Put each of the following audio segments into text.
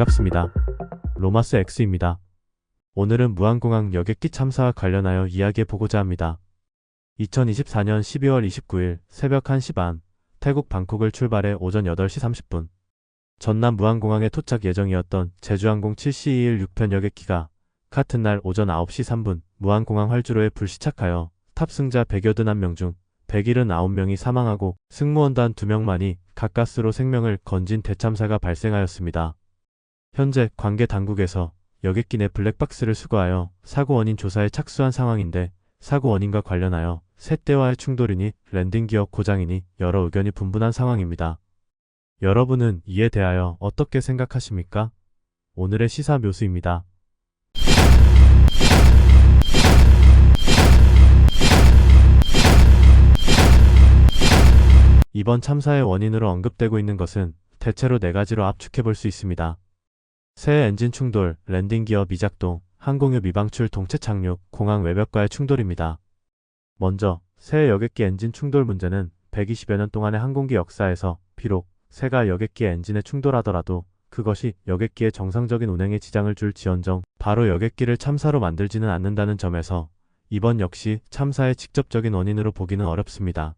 반갑습니다. 로마스 X입니다. 오늘은 무안공항 여객기 참사와 관련하여 이야기해보고자 합니다. 2024년 12월 29일 새벽 1시 반 태국 방콕을 출발해 오전 8시 30분 전남 무안공항에 도착 예정이었던 제주항공 7C21 6편 여객기가 같은 날 오전 9시 3분 무안공항 활주로에 불시착하여 탑승자 181명 중 179명이 사망하고 승무원단 2명만이 가까스로 생명을 건진 대참사가 발생하였습니다. 현재 관계 당국에서 여객기 내 블랙박스를 수거하여 사고 원인 조사에 착수한 상황인데, 사고 원인과 관련하여 셋대와의 충돌이니 랜딩 기어 고장이니 여러 의견이 분분한 상황입니다. 여러분은 이에 대하여 어떻게 생각하십니까? 오늘의 시사 묘수입니다. 이번 참사의 원인으로 언급되고 있는 것은 대체로 4가지로 압축해볼 수 있습니다. 새 엔진 충돌, 랜딩 기어 미작동, 항공유 미방출 동체 착륙, 공항 외벽과의 충돌입니다. 먼저 새 여객기 엔진 충돌 문제는 120여 년 동안의 항공기 역사에서 비록 새가 여객기의 엔진에 충돌하더라도 그것이 여객기의 정상적인 운행에 지장을 줄 지언정 바로 여객기를 참사로 만들지는 않는다는 점에서 이번 역시 참사의 직접적인 원인으로 보기는 어렵습니다.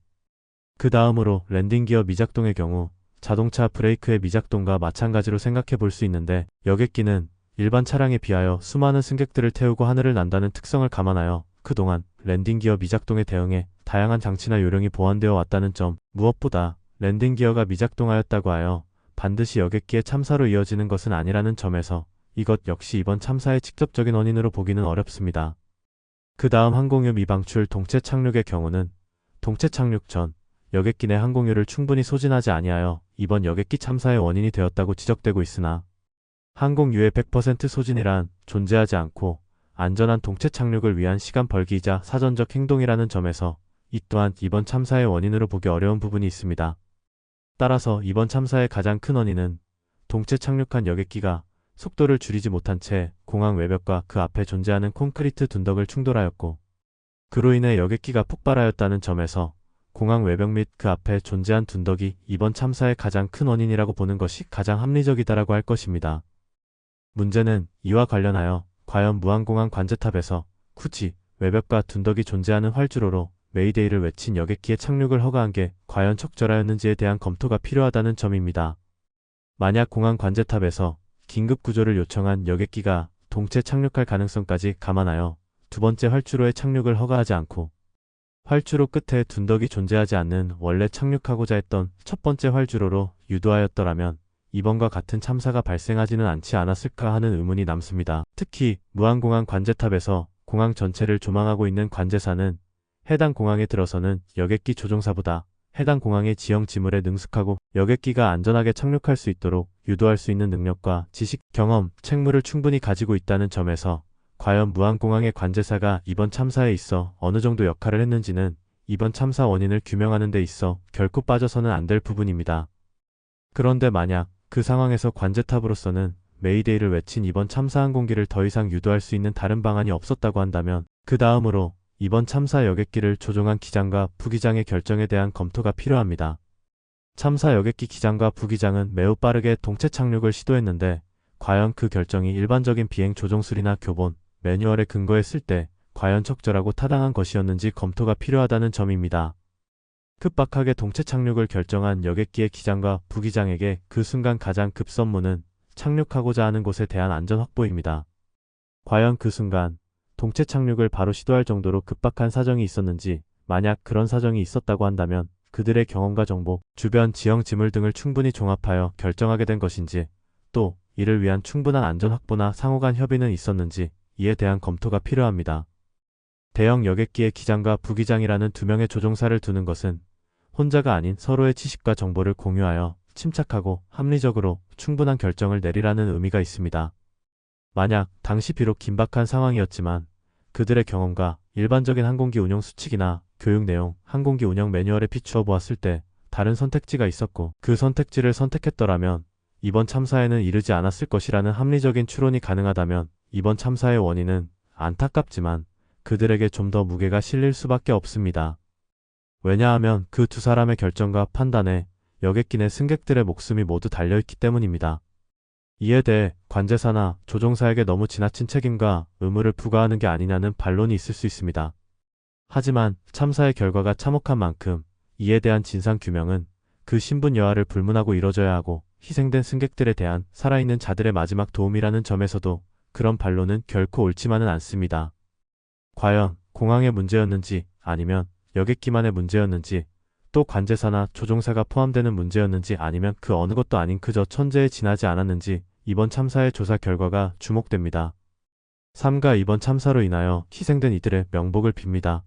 그 다음으로 랜딩 기어 미작동의 경우 자동차 브레이크의 미작동과 마찬가지로 생각해 볼 수 있는데, 여객기는 일반 차량에 비하여 수많은 승객들을 태우고 하늘을 난다는 특성을 감안하여 그동안 랜딩 기어 미작동에 대응해 다양한 장치나 요령이 보완되어 왔다는 점, 무엇보다 랜딩 기어가 미작동하였다고 하여 반드시 여객기의 참사로 이어지는 것은 아니라는 점에서 이것 역시 이번 참사의 직접적인 원인으로 보기는 어렵습니다. 그 다음 항공유 미방출 동체 착륙의 경우는 동체 착륙 전 여객기 내 항공유를 충분히 소진하지 아니하여 이번 여객기 참사의 원인이 되었다고 지적되고 있으나, 항공유의 100% 소진이란 존재하지 않고 안전한 동체 착륙을 위한 시간 벌기이자 사전적 행동이라는 점에서 이 또한 이번 참사의 원인으로 보기 어려운 부분이 있습니다. 따라서 이번 참사의 가장 큰 원인은 동체 착륙한 여객기가 속도를 줄이지 못한 채 공항 외벽과 그 앞에 존재하는 콘크리트 둔덕을 충돌하였고, 그로 인해 여객기가 폭발하였다는 점에서 공항 외벽 및 그 앞에 존재한 둔덕이 이번 참사의 가장 큰 원인이라고 보는 것이 가장 합리적이다라고 할 것입니다. 문제는 이와 관련하여 과연 무안공항 관제탑에서 굳이 외벽과 둔덕이 존재하는 활주로로 메이데이를 외친 여객기의 착륙을 허가한 게 과연 적절하였는지에 대한 검토가 필요하다는 점입니다. 만약 공항 관제탑에서 긴급 구조를 요청한 여객기가 동체 착륙할 가능성까지 감안하여 두 번째 활주로의 착륙을 허가하지 않고 활주로 끝에 둔덕이 존재하지 않는 원래 착륙하고자 했던 첫 번째 활주로로 유도하였더라면 이번과 같은 참사가 발생하지는 않지 않았을까 하는 의문이 남습니다. 특히 무안공항 관제탑에서 공항 전체를 조망하고 있는 관제사는 해당 공항에 들어서는 여객기 조종사보다 해당 공항의 지형 지물에 능숙하고 여객기가 안전하게 착륙할 수 있도록 유도할 수 있는 능력과 지식, 경험, 책무를 충분히 가지고 있다는 점에서 과연 무안공항의 관제사가 이번 참사에 있어 어느 정도 역할을 했는지는 이번 참사 원인을 규명하는 데 있어 결코 빠져서는 안 될 부분입니다. 그런데 만약 그 상황에서 관제탑으로서는 메이데이를 외친 이번 참사 항공기를 더 이상 유도할 수 있는 다른 방안이 없었다고 한다면, 그 다음으로 이번 참사 여객기를 조종한 기장과 부기장의 결정에 대한 검토가 필요합니다. 참사 여객기 기장과 부기장은 매우 빠르게 동체 착륙을 시도했는데 과연 그 결정이 일반적인 비행 조종술이나 교본, 매뉴얼에 근거했을 때 과연 적절하고 타당한 것이었는지 검토가 필요하다는 점입니다. 급박하게 동체 착륙을 결정한 여객기의 기장과 부기장에게 그 순간 가장 급선무는 착륙하고자 하는 곳에 대한 안전 확보입니다. 과연 그 순간 동체 착륙을 바로 시도할 정도로 급박한 사정이 있었는지, 만약 그런 사정이 있었다고 한다면 그들의 경험과 정보, 주변 지형 지물 등을 충분히 종합하여 결정하게 된 것인지, 또 이를 위한 충분한 안전 확보나 상호간 협의는 있었는지 이에 대한 검토가 필요합니다. 대형 여객기의 기장과 부기장이라는 2명의 조종사를 두는 것은 혼자가 아닌 서로의 지식과 정보를 공유하여 침착하고 합리적으로 충분한 결정을 내리라는 의미가 있습니다. 만약 당시 비록 긴박한 상황이었지만 그들의 경험과 일반적인 항공기 운용 수칙이나 교육 내용, 항공기 운영 매뉴얼에 비추어 보았을 때 다른 선택지가 있었고 그 선택지를 선택했더라면 이번 참사에는 이르지 않았을 것이라는 합리적인 추론이 가능하다면 이번 참사의 원인은 안타깝지만 그들에게 좀 더 무게가 실릴 수밖에 없습니다. 왜냐하면 그 두 사람의 결정과 판단에 여객기 내 승객들의 목숨이 모두 달려있기 때문입니다. 이에 대해 관제사나 조종사에게 너무 지나친 책임과 의무를 부과하는 게 아니냐는 반론이 있을 수 있습니다. 하지만 참사의 결과가 참혹한 만큼 이에 대한 진상 규명은 그 신분 여하를 불문하고 이뤄져야 하고 희생된 승객들에 대한 살아있는 자들의 마지막 도움이라는 점에서도 그런 반론은 결코 옳지만은 않습니다. 과연 공항의 문제였는지 아니면 여객기만의 문제였는지 또 관제사나 조종사가 포함되는 문제였는지 아니면 그 어느 것도 아닌 그저 천재에 지나지 않았는지 이번 참사의 조사 결과가 주목됩니다. 삼가 이번 참사로 인하여 희생된 이들의 명복을 빕니다.